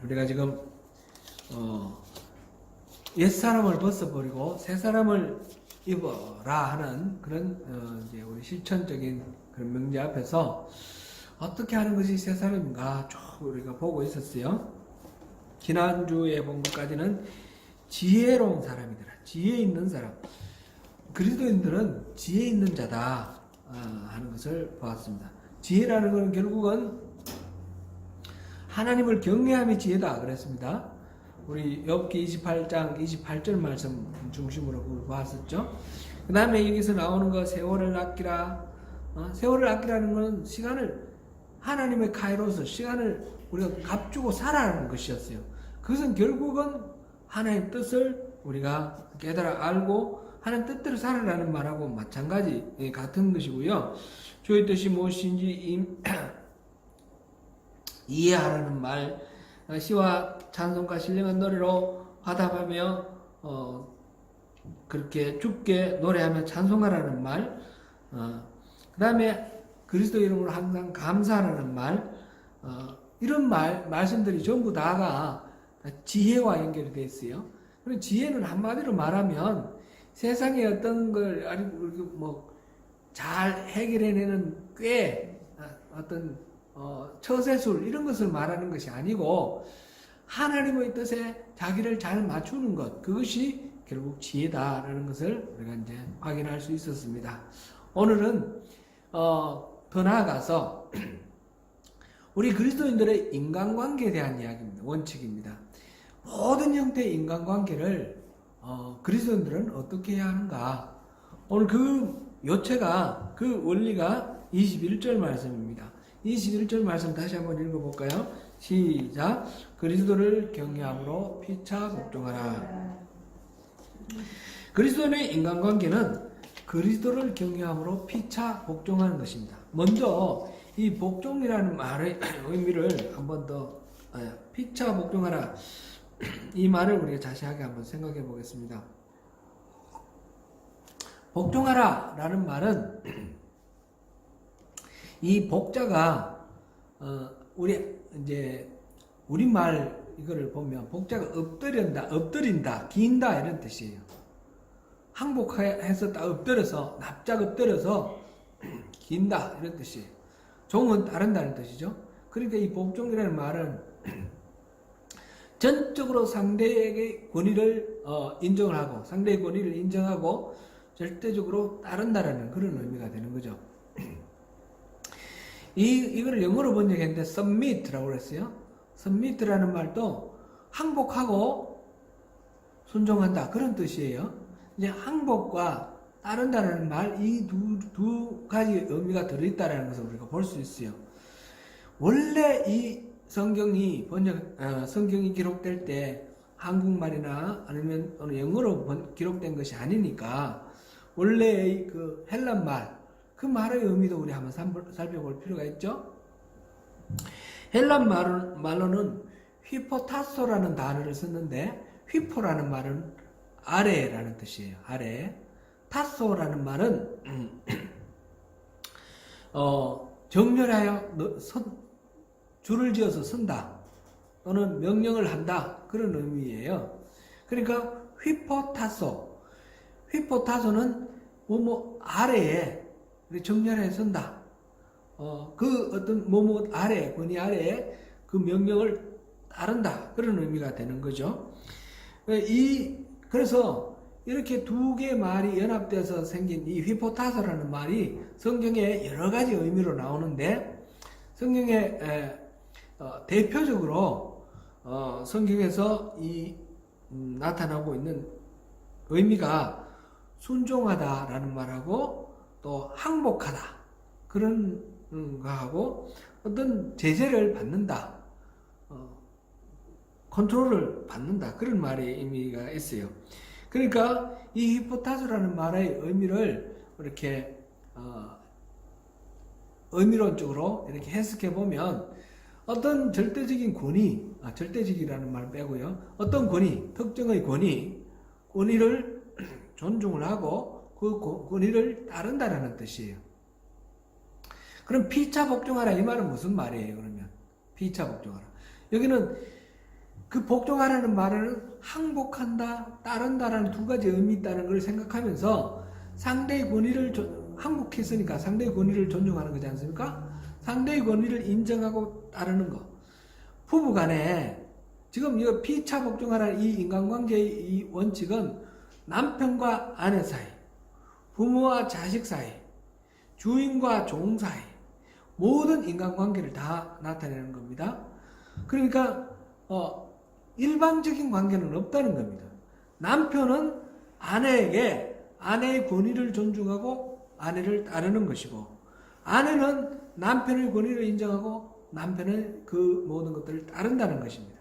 우리가 지금 옛사람을 벗어버리고 새사람을 입어라 하는 그런 이제 우리 실천적인 그런 명제 앞에서 어떻게 하는 것이 새사람인가 쭉 우리가 보고 있었어요. 지난주에 본 것까지는 지혜로운 사람이더라. 지혜 있는 사람. 그리스도인들은 지혜 있는 자다 하는 것을 보았습니다. 지혜라는 것은 결국은 하나님을 경외함이 지혜다 그랬습니다. 우리 욥기 28장 28절 말씀 중심으로 그걸 보았었죠. 그 다음에 여기서 나오는 거 세월을 아끼라. 세월을 아끼라는 것은 시간을 하나님의 카이로스 시간을 우리가 값주고 살아라는 것이었어요. 그것은 결국은 하나님의 뜻을 우리가 깨달아 알고 하나님 뜻대로 살아라는 말하고 마찬가지 같은 것이고요. 주의 뜻이 무엇인지 이해하라는 말, 시와 찬송과 신령한 노래로 화답하며 그렇게 주께 노래하며 찬송하라는 말, 그 다음에 그리스도 이름으로 항상 감사하라는 말, 이런 말씀들이 전부 다가 지혜와 연결이 되어 있어요. 그럼 지혜는 한마디로 말하면 세상의 어떤 걸 잘 해결해내는 꽤 어떤 처세술 이런 것을 말하는 것이 아니고 하나님의 뜻에 자기를 잘 맞추는 것, 그것이 결국 지혜다라는 것을 우리가 이제 확인할 수 있었습니다. 오늘은 더 나아가서 우리 그리스도인들의 인간관계에 대한 이야기입니다. 원칙입니다. 모든 형태의 인간관계를 그리스도인들은 어떻게 해야 하는가? 오늘 그 요체가, 그 원리가 21절 말씀입니다. 21절 말씀 다시 한번 읽어볼까요? 시작. 그리스도를 경외함으로 피차 복종하라. 그리스도인의 인간관계는 그리스도를 경외함으로 피차 복종하는 것입니다. 먼저 이 복종이라는 말의 의미를 한번 더 피차 복종하라, 이 말을 우리가 자세하게 한번 생각해 보겠습니다. 복종하라 라는 말은 이 복자가 우리말 이거를 보면 복자가 엎드린다, 긴다 이런 뜻이에요. 항복해서 딱 엎드려서, 납작 엎드려서 긴다 이런 뜻이에요. 종은 따른다는 뜻이죠. 그러니까 이 복종이라는 말은 전적으로 상대에게 권위를 인정을 하고, 상대의 권위를 인정하고 절대적으로 따른다라는 그런 의미가 되는 거죠. 이거를 영어로 번역했는데 submit라고 그랬어요. submit라는 말도 항복하고 순종한다 그런 뜻이에요. 이제 항복과 따른다는 말, 이 두 가지 의미가 들어있다는 것을 우리가 볼 수 있어요. 원래 이 성경이 기록될 때 한국말이나 아니면 어느 영어로 기록된 것이 아니니까 원래의 그 헬란 말, 그 말의 의미도 우리 한번 살펴볼 필요가 있죠. 헬란 말로는 휘포타소라는 단어를 썼는데, 휘포라는 말은 아래라는 뜻이에요. 아래. 타소라는 말은 정렬하여 줄을 지어서 선다 또는 명령을 한다 그런 의미예요. 그러니까 휘포타소는 아래에 정렬하여 선다. 그 어떤 아래, 권위 아래에 그 명령을 따른다 그런 의미가 되는 거죠. 그래서 이렇게 두 개의 말이 연합돼서 생긴 이 휘포타소라는 말이 성경에 여러 가지 의미로 나오는데, 성경에 대표적으로 성경에서 나타나고 있는 의미가 순종하다라는 말하고 또 항복하다 그런 거하고 어떤 제재를 받는다, 컨트롤을 받는다 그런 말의 의미가 있어요. 그러니까 이 히포타스라는 말의 의미를 이렇게 의미론적으로 이렇게 해석해 보면 어떤 절대적인 권위, 절대적이라는 말 빼고요, 어떤 권위, 특정의 권위를 존중을 하고 그 권위를 따른다라는 뜻이에요. 그럼 피차 복종하라 이 말은 무슨 말이에요? 그러면 피차 복종하라, 여기는 그 복종하라는 말은 항복한다, 따른다라는 두 가지 의미 있다는 걸 생각하면서 상대의 권위를 항복했으니까 상대의 권위를 존중하는 거지 않습니까? 상대의 권위를 인정하고 따르는 거. 부부 간에 지금 이거 피차 복종하라는 이 인간관계의 이 원칙은 남편과 아내 사이, 부모와 자식 사이, 주인과 종 사이, 모든 인간관계를 다 나타내는 겁니다. 그러니까 일방적인 관계는 없다는 겁니다. 남편은 아내에게 아내의 권위를 존중하고 아내를 따르는 것이고, 아내는 남편의 권위를 인정하고 남편의 그 모든 것들을 따른다는 것입니다.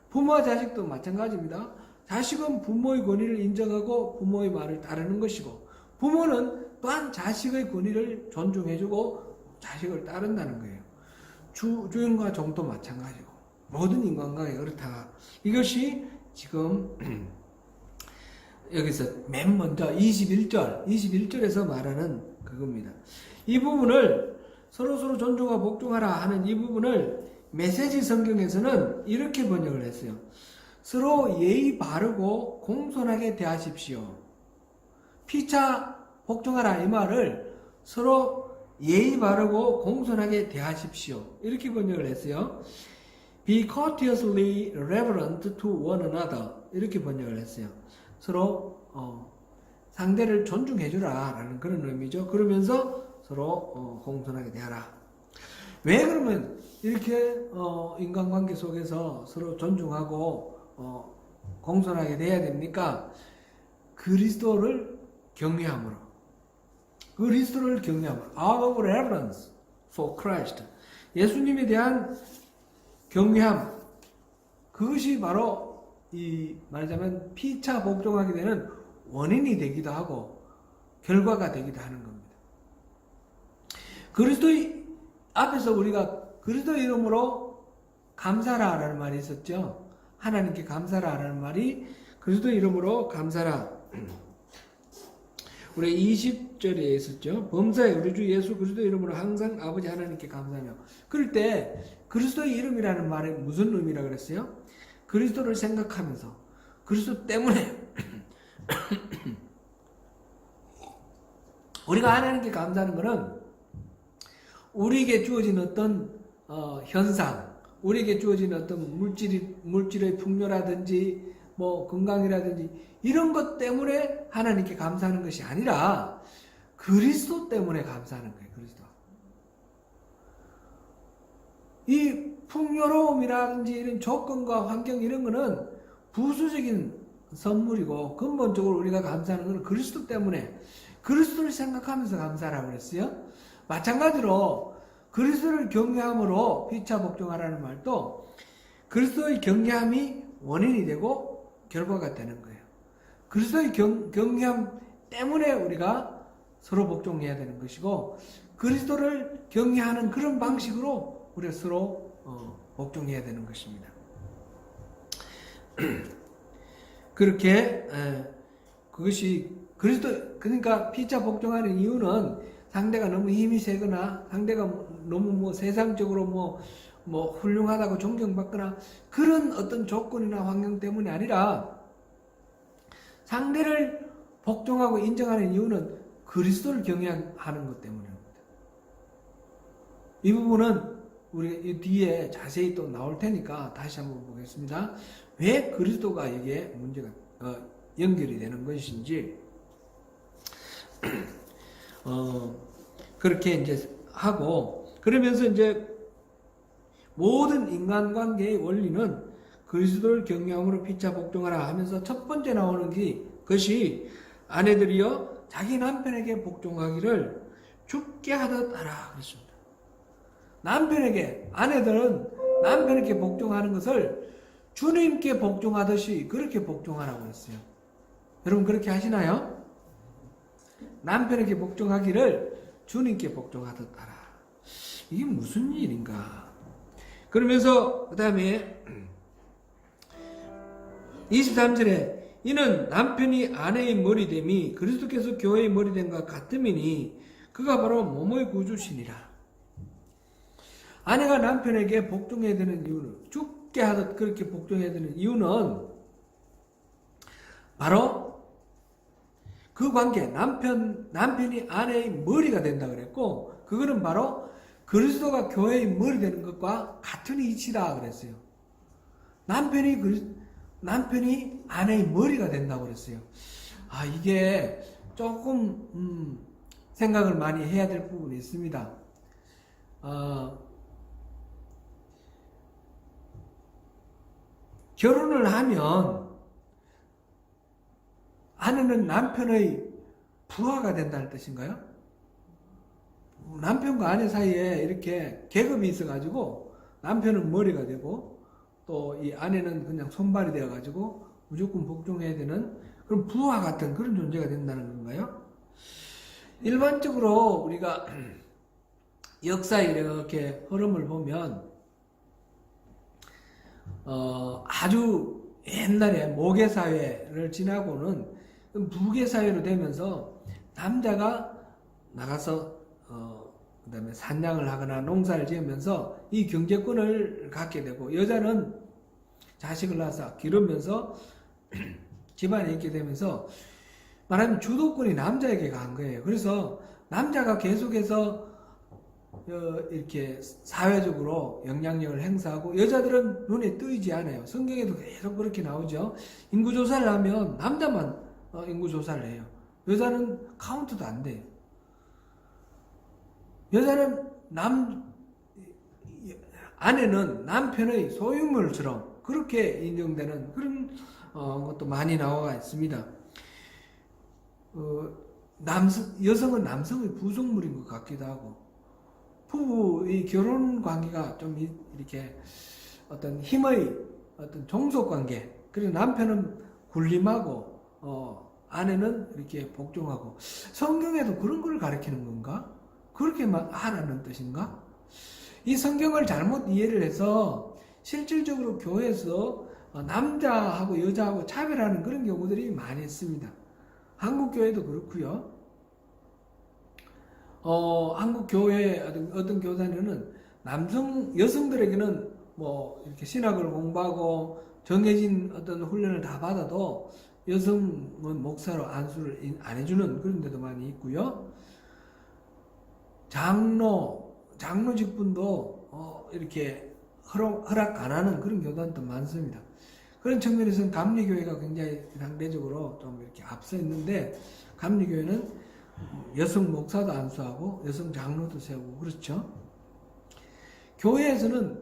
부모와 자식도 마찬가지입니다. 자식은 부모의 권위를 인정하고 부모의 말을 따르는 것이고, 부모는 또한 자식의 권위를 존중해주고 자식을 따른다는 거예요. 주인과 종도 마찬가지고, 모든 인간관계가 그렇다. 이것이 지금 여기서 맨 먼저 21절에서 말하는 그겁니다. 이 부분을 서로 존중하고 복종하라 하는 이 부분을 메시지 성경에서는 이렇게 번역을 했어요. 서로 예의 바르고 공손하게 대하십시오. 피차 복종하라 이 말을 서로 예의 바르고 공손하게 대하십시오. 이렇게 번역을 했어요. Be courteously reverent to one another. 이렇게 번역을 했어요. 서로 상대를 존중해주라 라는 그런 의미죠. 그러면서 서로 공손하게 대하라. 왜 그러면 이렇게 인간관계 속에서 서로 존중하고 공손하게 대해야 됩니까? 그리스도를 경외함으로. 그리스도를 경외함으로. Out of reverence for Christ. 예수님에 대한 경외함. 그것이 바로 말하자면 피차 복종하게 되는 원인이 되기도 하고 결과가 되기도 하는 겁니다. 그리스도의 앞에서 우리가 그리스도의 이름으로 감사라라는 말이 있었죠. 하나님께 감사라라는 말이 그리스도의 이름으로 감사라. 우리 20절에 있었죠. 범사에 우리 주 예수 그리스도의 이름으로 항상 아버지 하나님께 감사하며. 그럴 때 그리스도의 이름이라는 말에 무슨 의미라고 그랬어요? 그리스도를 생각하면서 그리스도 때문에 우리가 하나님께 감사하는 것은 우리에게 주어진 어떤 현상, 우리에게 주어진 어떤 물질의 풍요라든지 뭐 건강이라든지 이런 것 때문에 하나님께 감사하는 것이 아니라 그리스도 때문에 감사하는 거예요. 그리스도. 이 풍요로움이라든지 이런 조건과 환경 이런 거는 부수적인 선물이고 근본적으로 우리가 감사하는 것은 그리스도 때문에 그리스도를 생각하면서 감사하라고 그랬어요. 마찬가지로 그리스도를 경외함으로 피차 복종하라는 말도 그리스도의 경외함이 원인이 되고 결과가 되는 거예요. 그리스도의 경외함 때문에 우리가 서로 복종해야 되는 것이고 그리스도를 경외하는 그런 방식으로 우리가 서로 복종해야 되는 것입니다. 그렇게 그것이 그리스도 그러니까 피차 복종하는 이유는 상대가 너무 힘이 세거나 상대가 너무 뭐 세상적으로 뭐 훌륭하다고 존경받거나 그런 어떤 조건이나 환경 때문이 아니라 상대를 복종하고 인정하는 이유는 그리스도를 경외하는 것 때문입니다. 이 부분은 우리 이 뒤에 자세히 또 나올 테니까 다시 한번 보겠습니다. 왜 그리스도가 이게 문제가 연결이 되는 것인지 그렇게 이제 하고 그러면서 이제 모든 인간관계의 원리는 그리스도를 경외함으로 피차 복종하라 하면서 첫 번째 나오는 것이 아내들이여 자기 남편에게 복종하기를 죽게 하듯 하라 그랬습니다. 아내들은 남편에게 복종하는 것을 주님께 복종하듯이 그렇게 복종하라고 했어요. 여러분 그렇게 하시나요? 남편에게 복종하기를 주님께 복종하듯 하라. 이게 무슨 일인가? 그러면서 그 다음에 23절에 이는 남편이 아내의 머리됨이 그리스도께서 교회의 머리됨과 같음이니 그가 바로 몸의 구주시니라. 아내가 남편에게 복종해야 되는 이유는 죽게 죽게 하듯 그렇게 복종해야 되는 이유는 바로 그 관계, 남편이 아내의 머리가 된다 그랬고, 그거는 바로 그리스도가 교회의 머리 되는 것과 같은 이치다 그랬어요. 남편이 아내의 머리가 된다고 그랬어요. 이게 조금 생각을 많이 해야 될 부분이 있습니다. 결혼을 하면 아내는 남편의 부하가 된다는 뜻인가요? 남편과 아내 사이에 이렇게 계급이 있어가지고 남편은 머리가 되고 또 이 아내는 그냥 손발이 되어가지고 무조건 복종해야 되는 그런 부하 같은 그런 존재가 된다는 건가요? 일반적으로 우리가 역사에 이렇게 흐름을 보면 아주 옛날에 모계사회를 지나고는 부계사회로 되면서 남자가 나가서 그다음에 산양을 하거나 농사를 지으면서 이 경제권을 갖게 되고 여자는 자식을 낳아서 기르면서 집안에 있게 되면서 말하면 주도권이 남자에게 간 거예요. 그래서 남자가 계속해서 이렇게 사회적으로 영향력을 행사하고 여자들은 눈에 띄지 않아요. 성경에도 계속 그렇게 나오죠. 인구조사를 하면 남자만 인구조사를 해요. 여자는 카운트도 안 돼요. 여자는 아내는 남편의 소유물처럼 그렇게 인정되는 그런 것도 많이 나와 있습니다. 여성은 남성의 부속물인 것 같기도 하고, 부부의 결혼 관계가 좀 이렇게 어떤 힘의 어떤 종속 관계, 그리고 남편은 군림하고, 아내는 이렇게 복종하고, 성경에도 그런 걸 가르치는 건가? 그렇게만 하라는 뜻인가? 이 성경을 잘못 이해를 해서 실질적으로 교회에서 남자하고 여자하고 차별하는 그런 경우들이 많이 있습니다. 한국 교회도 그렇고요. 한국 교회 어떤 교단에는 여성들에게는 뭐 이렇게 신학을 공부하고 정해진 어떤 훈련을 다 받아도 여성은 목사로 안수를 안 해주는 그런 데도 많이 있고요. 장로 직분도 이렇게 허락 안 하는 그런 교단도 많습니다. 그런 측면에서는 감리교회가 굉장히 상대적으로 좀 이렇게 앞서 있는데, 감리교회는 여성 목사도 안수하고 여성 장로도 세우고 그렇죠. 교회에서는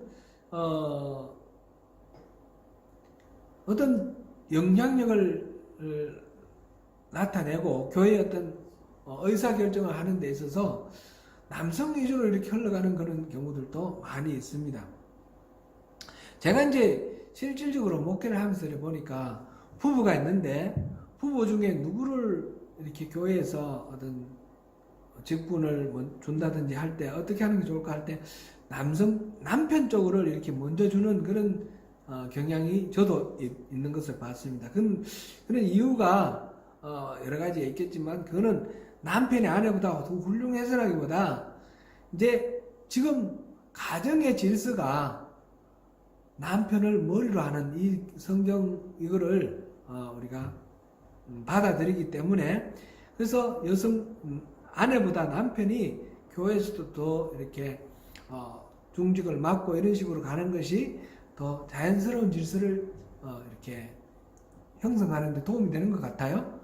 어떤 영향력을 나타내고 교회의 어떤 의사결정을 하는 데 있어서 남성 위주로 이렇게 흘러가는 그런 경우들도 많이 있습니다. 제가 이제 실질적으로 목회를 하면서 보니까 부부가 있는데 부부 중에 누구를 이렇게 교회에서 어떤 직분을 준다든지 할 때 어떻게 하는 게 좋을까 할 때 남편 쪽으로 이렇게 먼저 주는 그런 경향이 저도 있는 것을 봤습니다. 그런 이유가 여러 가지 있겠지만 그거는 남편이 아내보다 더 훌륭해서라기보다 이제 지금 가정의 질서가 남편을 머리로 하는 이 성경 이거를 우리가 받아들이기 때문에, 그래서 아내보다 남편이 교회에서도 더 이렇게 중직을 맡고 이런 식으로 가는 것이 더 자연스러운 질서를 이렇게 형성하는 데 도움이 되는 것 같아요.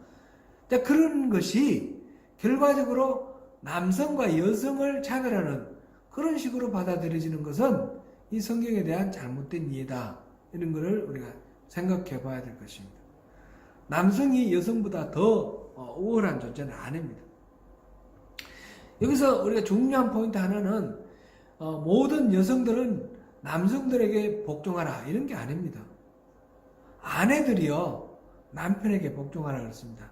근데 그런 것이 결과적으로 남성과 여성을 차별하는 그런 식으로 받아들여지는 것은 이 성경에 대한 잘못된 이해다. 이런 것을 우리가 생각해 봐야 될 것입니다. 남성이 여성보다 더 우월한 존재는 아닙니다. 여기서 우리가 중요한 포인트 하나는 모든 여성들은 남성들에게 복종하라 이런 게 아닙니다. 아내들이요 남편에게 복종하라 그랬습니다.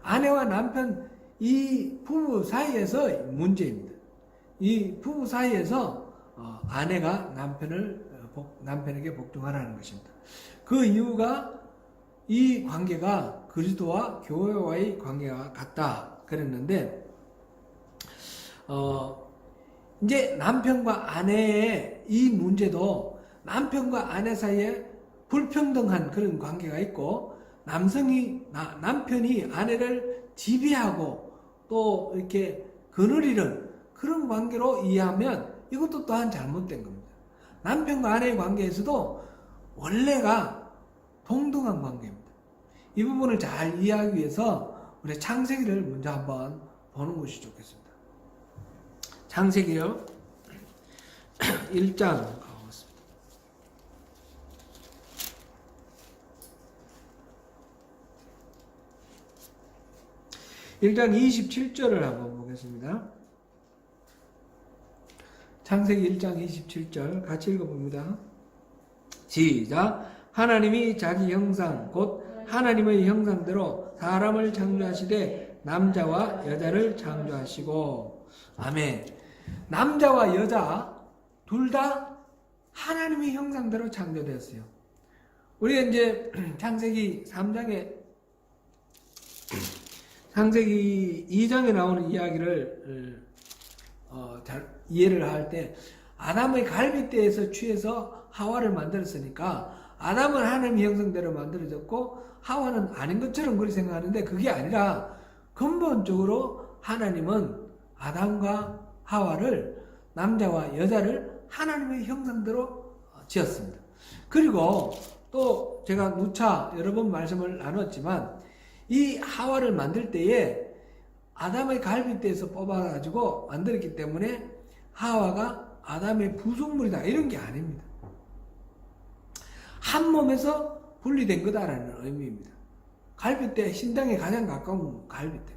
아내와 남편 이 부부 사이에서 문제입니다. 이 부부 사이에서 아내가 남편에게 복종하라는 것입니다. 그 이유가 이 관계가 그리스도와 교회와의 관계가 같다 그랬는데, 이제 남편과 아내의 이 문제도 남편과 아내 사이에 불평등한 그런 관계가 있고, 남편이 아내를 지배하고 또 이렇게 거느리는 그런 관계로 이해하면 이것도 또한 잘못된 겁니다. 남편과 아내의 관계에서도 원래가 동등한 관계입니다. 이 부분을 잘 이해하기 위해서 우리 창세기를 먼저 한번 보는 것이 좋겠습니다. 창세기요 1장 가보겠습니다. 1장 27절을 한번 보겠습니다. 창세기 1장 27절 같이 읽어봅니다. 시작. 하나님이 자기 형상 곧 하나님의 형상대로 사람을 창조하시되 남자와 여자를 창조하시고. 아멘. 남자와 여자 둘 다 하나님의 형상대로 창조되었어요. 우리가 이제 창세기 2장에 나오는 이야기를 잘 이해를 할 때, 아담의 갈빗대에서 취해서 하와를 만들었으니까 아담은 하나님의 형상대로 만들어졌고 하와는 아닌 것처럼 그렇게 생각하는데, 그게 아니라 근본적으로 하나님은 아담과 하와를, 남자와 여자를 하나님의 형상대로 지었습니다. 그리고 또 제가 누차 여러 번 말씀을 나눴지만, 이 하와를 만들 때에 아담의 갈빗대에서 뽑아가지고 만들었기 때문에 하와가 아담의 부속물이다 이런 게 아닙니다. 한 몸에서 분리된 거다라는 의미입니다. 갈빗대, 신장에 가장 가까운 갈빗대.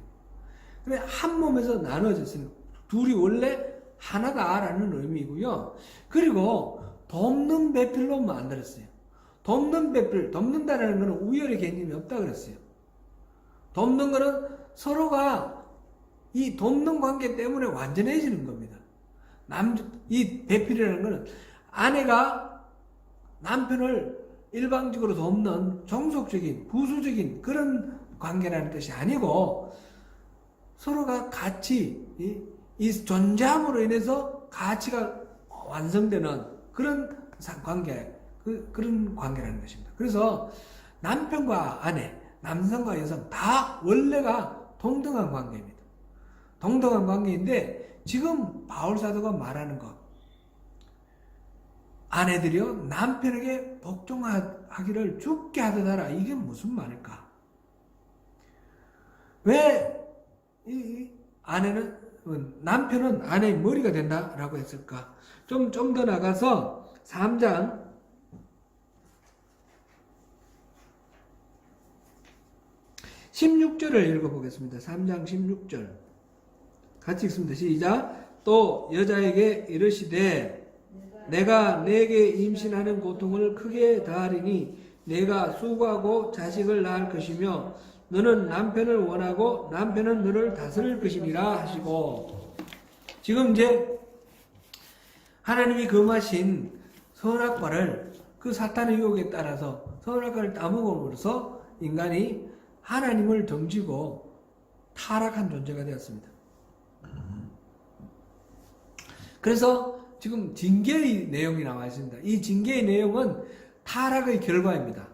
그래, 한 몸에서 나눠졌으니 둘이 원래 하나다라는 의미고요. 그리고 돕는 배필로 만들었어요. 돕는 배필, 돕는다라는 것은 우열의 개념이 없다 그랬어요. 돕는 것은 서로가 이 돕는 관계 때문에 완전해지는 겁니다. 이 배필이라는 것은 아내가 남편을 일방적으로 돕는 종속적인, 부수적인 그런 관계라는 뜻이 아니고, 서로가 같이 이 존재함으로 인해서 가치가 완성되는 그런 관계, 그런 관계라는 것입니다. 그래서 남편과 아내, 남성과 여성 다 원래가 동등한 관계입니다. 동등한 관계인데, 지금 바울사도가 말하는 것, 아내들이요 남편에게 복종하기를 죽게 하듯 하라, 이게 무슨 말일까? 왜 남편은 아내의 머리가 된다라고 했을까? 좀 더 나가서 3장 16절을 읽어보겠습니다. 3장 16절 같이 읽습니다. 시작. 또 여자에게 이르시되 내가 내게 임신하는 고통을 크게 다하리니 내가 수고하고 자식을 낳을 것이며 너는 남편을 원하고 남편은 너를 다스릴 것이니라 하시고. 지금 이제 하나님이 금하신 선악과를, 그 사탄의 유혹에 따라서 선악과를 따먹음으로써 인간이 하나님을 등지고 타락한 존재가 되었습니다. 그래서 지금 징계의 내용이 나와 있습니다. 이 징계의 내용은 타락의 결과입니다.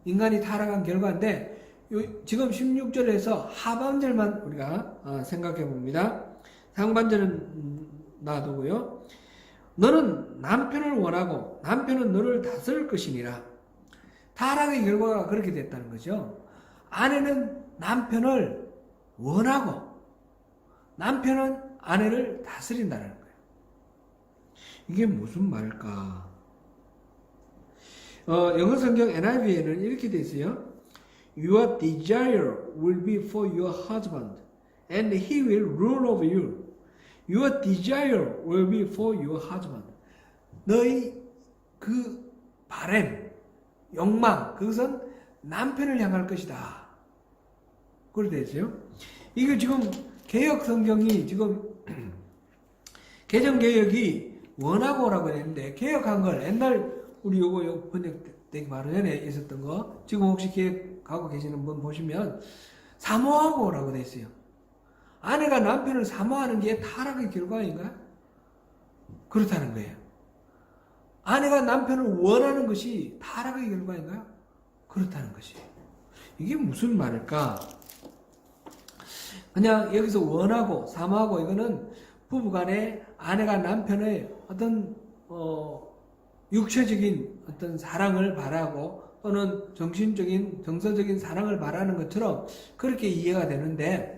인간이 타락한 결과인데, 지금 16절에서 하반절만 우리가 생각해 봅니다. 상반절은 놔두고요. 너는 남편을 원하고 남편은 너를 다스릴 것이니라. 타락의 결과가 그렇게 됐다는 거죠. 아내는 남편을 원하고 남편은 아내를 다스린다는 거예요. 이게 무슨 말일까? 영어 성경 NIV에는 이렇게 되어 있어요. Your desire will be for your husband, and he will rule over you. Your desire will be for your husband. 너의 그 바람, 욕망, 그것은 남편을 향할 것이다. 그렇게 되어 있어요. 이거 지금 개혁 성경이 지금 개정개혁이 원하고라고 했는데, 개혁한 걸 옛날 우리 요거 번역되기 바로 전에 있었던 거, 지금 혹시 개혁하고 계시는 분 보시면 사모하고라고 돼 있어요. 아내가 남편을 사모하는 게 타락의 결과인가? 그렇다는 거예요. 아내가 남편을 원하는 것이 타락의 결과인가요? 그렇다는 것이. 이게 무슨 말일까? 그냥 여기서 원하고 사모하고 이거는 부부간에 아내가 남편의 어떤 육체적인 어떤 사랑을 바라고 또는 정신적인 정서적인 사랑을 바라는 것처럼 그렇게 이해가 되는데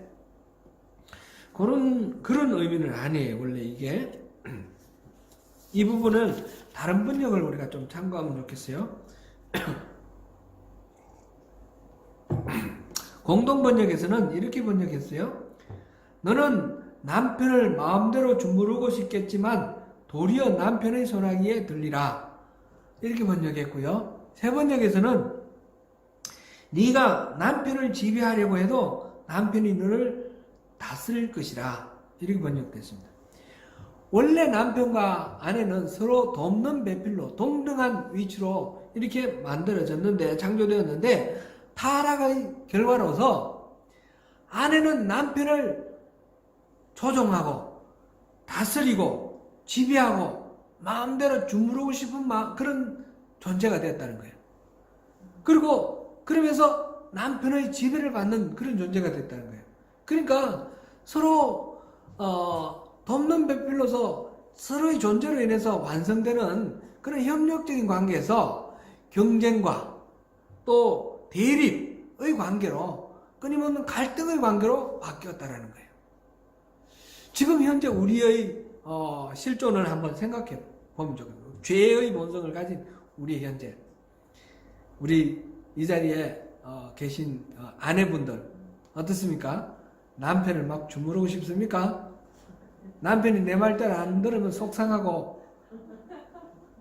그런 의미는 아니에요. 원래 이게 이 부분은 다른 번역을 우리가 좀 참고하면 좋겠어요. 공동 번역에서는 이렇게 번역했어요. 너는 남편을 마음대로 주무르고 싶겠지만 도리어 남편의 손아귀에 들리라. 이렇게 번역했고요. 새 번역에서는 네가 남편을 지배하려고 해도 남편이 너를 다스릴 것이라. 이렇게 번역됐습니다. 원래 남편과 아내는 서로 돕는 배필로 동등한 위치로 이렇게 만들어졌는데 창조되었는데 타락의 결과로서 아내는 남편을 조종하고 다스리고 지배하고 마음대로 주무르고 싶은 그런 존재가 되었다는 거예요. 그리고 그러면서 남편의 지배를 받는 그런 존재가 됐다는 거예요. 그러니까 서로 돕는 배필로서 서로의 존재로 인해서 완성되는 그런 협력적인 관계에서 경쟁과 또 대립의 관계로 끊임없는 갈등의 관계로 바뀌었다라는 거예요. 지금 현재 우리의 실존을 한번 생각해 보면 좋겠어요. 죄의 본성을 가진 우리의 현재, 우리 이 자리에 계신 아내분들 어떻습니까? 남편을 막 주무르고 싶습니까? 남편이 내 말대로 안 들으면 속상하고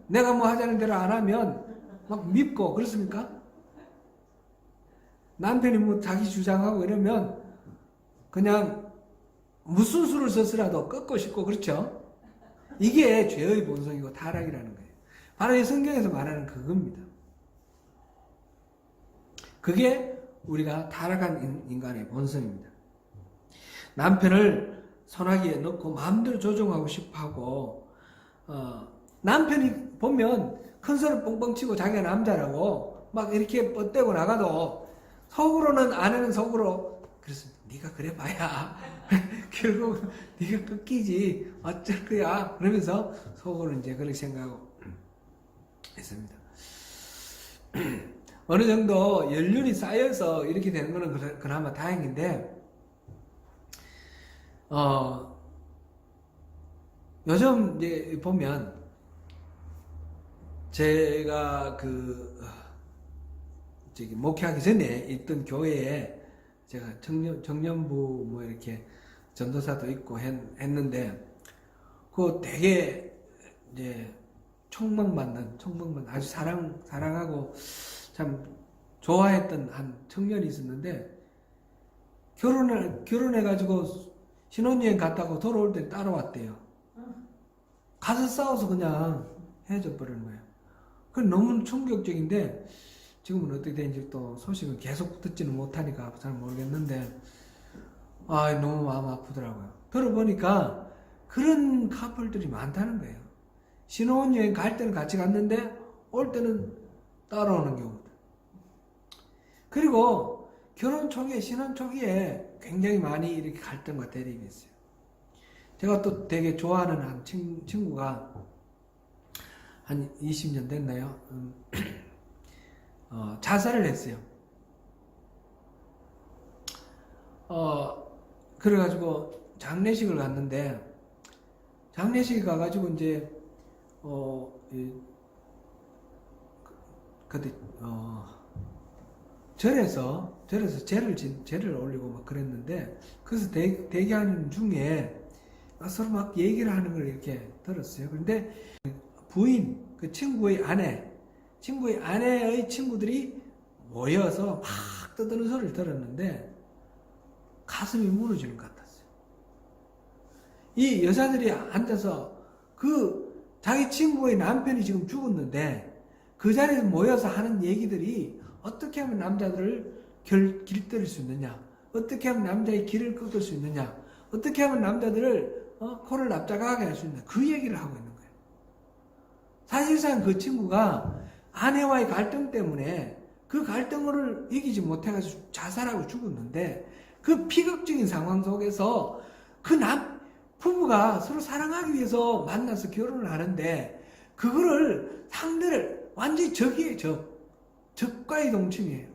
내가 뭐 하자는 대로 안 하면 막 밉고 그렇습니까? 남편이 뭐 자기 주장하고 이러면 그냥 무슨 수를 써서라도 꺾고 싶고 그렇죠? 이게 죄의 본성이고 타락이라는 거예요. 바로 이 성경에서 말하는 그겁니다. 그게 우리가 타락한 인간의 본성입니다. 남편을 손아귀에 넣고 마음대로 조종하고 싶어하고 남편이 보면 큰 소리 뻥뻥 치고 자기가 남자라고 막 이렇게 뻗대고 나가도 속으로는 아내는 속으로 그래서 네가 그래 봐야 결국 네가 꺾이지 어쩔 거야 그러면서 속으로 이제 그렇게 생각하고 했습니다. 어느 정도 연륜이 쌓여서 이렇게 되는 거는 그나마 다행인데 요즘 이제 보면 제가 목회하기 전에 있던 교회에 제가 청년부 뭐 이렇게 전도사도 있고 했는데 그 되게 이제 총망받는 아주 사랑하고 참 좋아했던 한 청년이 있었는데 결혼해가지고 신혼여행 갔다고 돌아올 때 따라왔대요. 가서 싸워서 그냥 헤어져 버리는 거예요. 그 너무 충격적인데 지금은 어떻게 되는지 또 소식은 계속 듣지는 못하니까 잘 모르겠는데 너무 마음 아프더라고요. 들어보니까 그런 커플들이 많다는 거예요. 신혼여행 갈 때는 같이 갔는데 올 때는 따라오는 경우들. 그리고 결혼 초기에 신혼 초기에 굉장히 많이 이렇게 갈등과 대립이 있어요. 제가 또 되게 좋아하는 한 친구가 한 20년 됐나요? 자살을 했어요. 그래가지고 장례식을 갔는데 장례식에 가가지고 이제 그때 절에서 제를 올리고 막 그랬는데 그래서 대기하는 중에 서로 막 얘기를 하는 걸 이렇게 들었어요. 그런데 부인, 그 친구의 아내의 친구들이 모여서 막 떠드는 소리를 들었는데 가슴이 무너지는 것 같았어요. 이 여자들이 앉아서 자기 친구의 남편이 지금 죽었는데 그 자리에 모여서 하는 얘기들이 어떻게 하면 남자들을 길들일 수 있느냐, 어떻게 하면 남자의 길을 꺾을 수 있느냐, 어떻게 하면 남자들을 코를 납작하게 할 수 있느냐, 그 얘기를 하고 있는 거예요. 사실상 그 친구가 아내와의 갈등 때문에 그 갈등을 이기지 못해가지고 자살하고 죽었는데, 그 비극적인 상황 속에서 부부가 서로 사랑하기 위해서 만나서 결혼을 하는데, 그거를 상대를 완전히 적이에요, 적과의 동침이에요.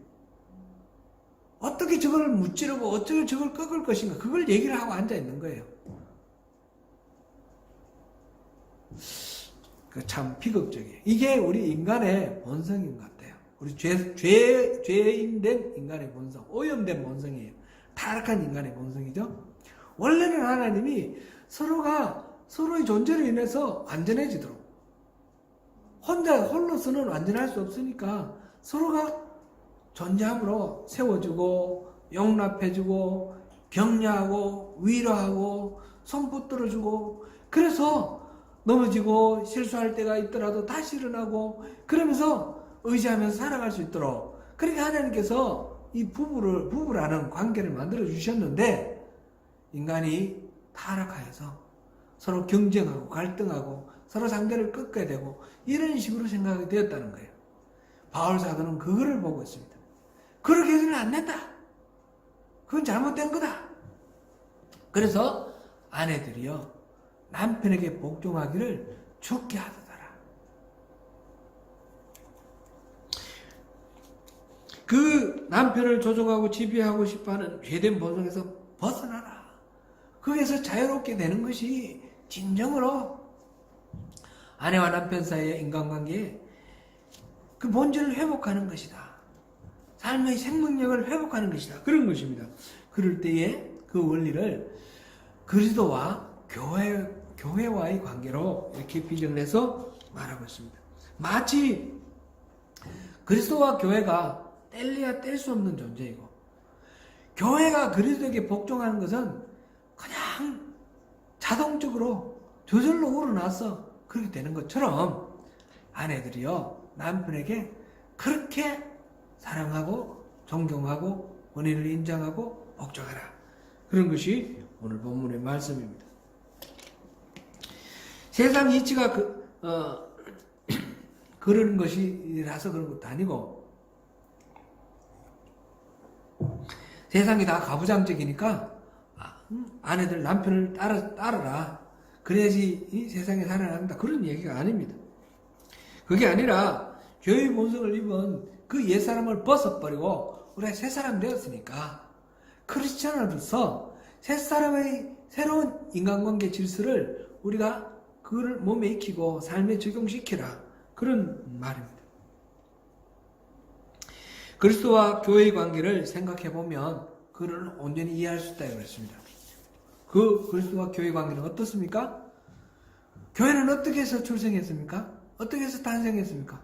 어떻게 저걸 무찌르고 어떻게 저걸 꺾을 것인가, 그걸 얘기를 하고 앉아 있는 거예요. 참 비극적이에요. 이게 우리 인간의 본성인 것 같아요. 우리 죄인된 인간의 본성, 오염된 본성이에요. 타락한 인간의 본성이죠. 원래는 하나님이 서로가 서로의 존재로 인해서 완전해지도록, 홀로서는 완전할 수 없으니까 서로가 존재함으로 세워주고 용납해주고 격려하고 위로하고 손 붙들어주고, 그래서 넘어지고 실수할 때가 있더라도 다시 일어나고 그러면서 의지하면서 살아갈 수 있도록, 그렇게 하나님께서 이 부부라는 관계를 만들어 주셨는데, 인간이 타락하여서 서로 경쟁하고 갈등하고 서로 상대를 꺾게 되고 이런 식으로 생각이 되었다는 거예요. 바울 사도는 그거를 보고 있습니다. 그렇게 해서는 안 된다. 그건 잘못된 거다. 그래서 아내들이요, 남편에게 복종하기를 좋게 하더라. 그 남편을 조종하고 지배하고 싶어하는 죄된 본성에서 벗어나라. 거기에서 자유롭게 되는 것이 진정으로 아내와 남편 사이의 인간관계에 그 본질을 회복하는 것이다. 삶의 생명력을 회복하는 것이다. 그런 것입니다. 그럴 때에 그 원리를 그리스도와 교회와의 관계로 이렇게 비전을 해서 말하고 있습니다. 마치 그리스도와 교회가 뗄래야 뗄 수 없는 존재이고, 교회가 그리스도에게 복종하는 것은 그냥 자동적으로 저절로 우러나서 그렇게 되는 것처럼, 아내들이요, 남편에게 그렇게 사랑하고 존경하고 본인을 인정하고 복종하라. 그런 것이 오늘 본문의 말씀입니다. 세상 이치가 그런 것이라서 그런 것도 아니고, 세상이 다 가부장적이니까 아내들 남편을 따르라. 그래야지 이 세상에 살아난다. 그런 얘기가 아닙니다. 그게 아니라 죄의 본성을 입은 그 옛사람을 벗어버리고 우리가 새사람 되었으니까, 크리스천으로서 새사람의 새로운 인간관계 질서를 우리가 그걸 몸에 익히고 삶에 적용시키라. 그런 말입니다. 그리스도와 교회의 관계를 생각해보면 그를 온전히 이해할 수 있다고 그랬습니다. 그 그리스도와 교회의 관계는 어떻습니까? 교회는 어떻게 해서 출생했습니까? 어떻게 해서 탄생했습니까?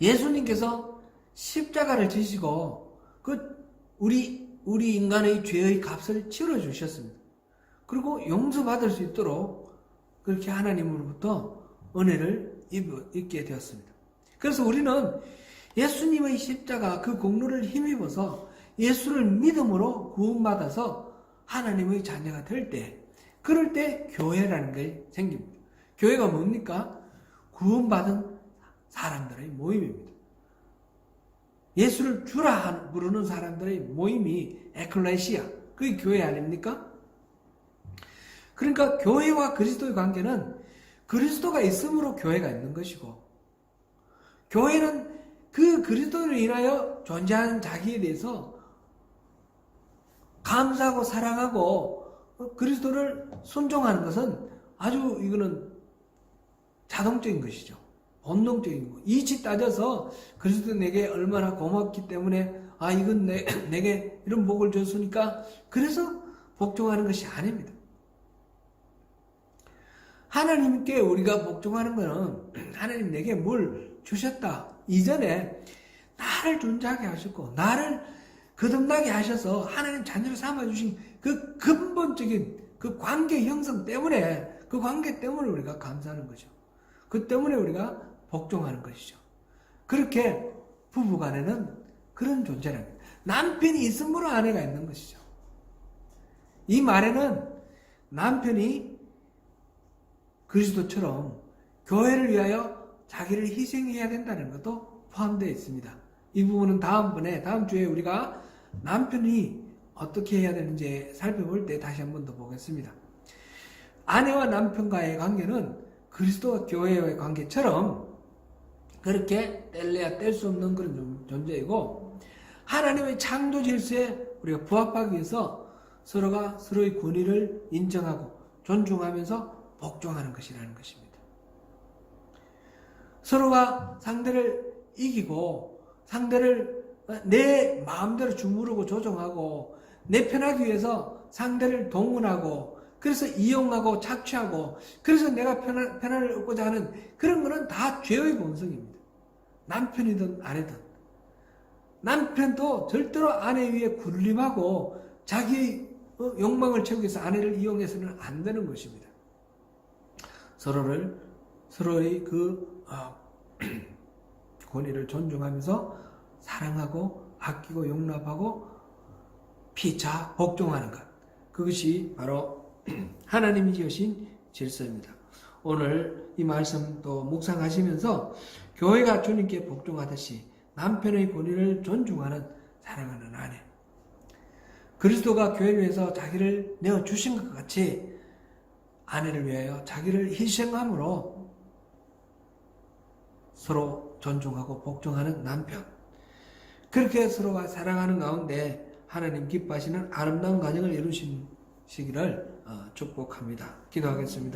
예수님께서 십자가를 지시고 우리 인간의 죄의 값을 치러 주셨습니다. 그리고 용서받을 수 있도록 그렇게 하나님으로부터 은혜를 입게 되었습니다. 그래서 우리는 예수님의 십자가 그 공로를 힘입어서 예수를 믿음으로 구원받아서 하나님의 자녀가 될 때, 그럴 때 교회라는 게 생깁니다. 교회가 뭡니까? 구원받은 사람들의 모임입니다. 예수를 주라 부르는 사람들의 모임이 에클레시아, 그게 교회 아닙니까? 그러니까 교회와 그리스도의 관계는 그리스도가 있음으로 교회가 있는 것이고, 교회는 그 그리스도를 인하여 존재하는 자기에 대해서 감사하고 사랑하고 그리스도를 순종하는 것은 아주 이거는 자동적인 것이죠. 본능적인 거. 이치 따져서 그리스도 내게 얼마나 고맙기 때문에 이건 내게 이런 복을 줬으니까 그래서 복종하는 것이 아닙니다. 하나님께 우리가 복종하는 것은 하나님 내게 뭘 주셨다 이전에 나를 존재하게 하셨고 나를 거듭나게 하셔서 하나님 자녀를 삼아주신 그 근본적인 그 관계 형성 때문에, 그 관계 때문에 우리가 감사하는 거죠. 그 때문에 우리가 복종하는 것이죠. 그렇게 부부간에는 그런 존재랍니다. 남편이 있음으로 아내가 있는 것이죠. 이 말에는 남편이 그리스도처럼 교회를 위하여 자기를 희생해야 된다는 것도 포함되어 있습니다. 이 부분은 다음 주에 우리가 남편이 어떻게 해야 되는지 살펴볼 때 다시 한 번 더 보겠습니다. 아내와 남편과의 관계는 그리스도와 교회와의 관계처럼 그렇게 뗄래야 뗄 수 없는 그런 존재이고, 하나님의 창조 질서에 우리가 부합하기 위해서 서로가 서로의 권위를 인정하고 존중하면서 복종하는 것이라는 것입니다. 서로가 상대를 이기고 상대를 내 마음대로 주무르고 조종하고 내 편하기 위해서 상대를 동원하고 그래서 이용하고 착취하고 그래서 내가 편안을 얻고자 하는 그런 거는 다 죄의 본성입니다. 남편이든 아내든. 남편도 절대로 아내 위에 군림하고 자기의 욕망을 채우기 위해서 아내를 이용해서는 안 되는 것입니다. 서로의 권위를 존중하면서 사랑하고 아끼고 용납하고 피차 복종하는 것. 그것이 바로 하나님이 지으신 질서입니다. 오늘 이 말씀도 묵상하시면서 교회가 주님께 복종하듯이 남편의 권위를 존중하는 사랑하는 아내, 그리스도가 교회를 위해서 자기를 내어주신 것 같이 아내를 위하여 자기를 희생함으로 서로 존중하고 복종하는 남편, 그렇게 서로가 사랑하는 가운데 하나님 기뻐하시는 아름다운 가정을 이루시기를 축복합니다. 기도하겠습니다.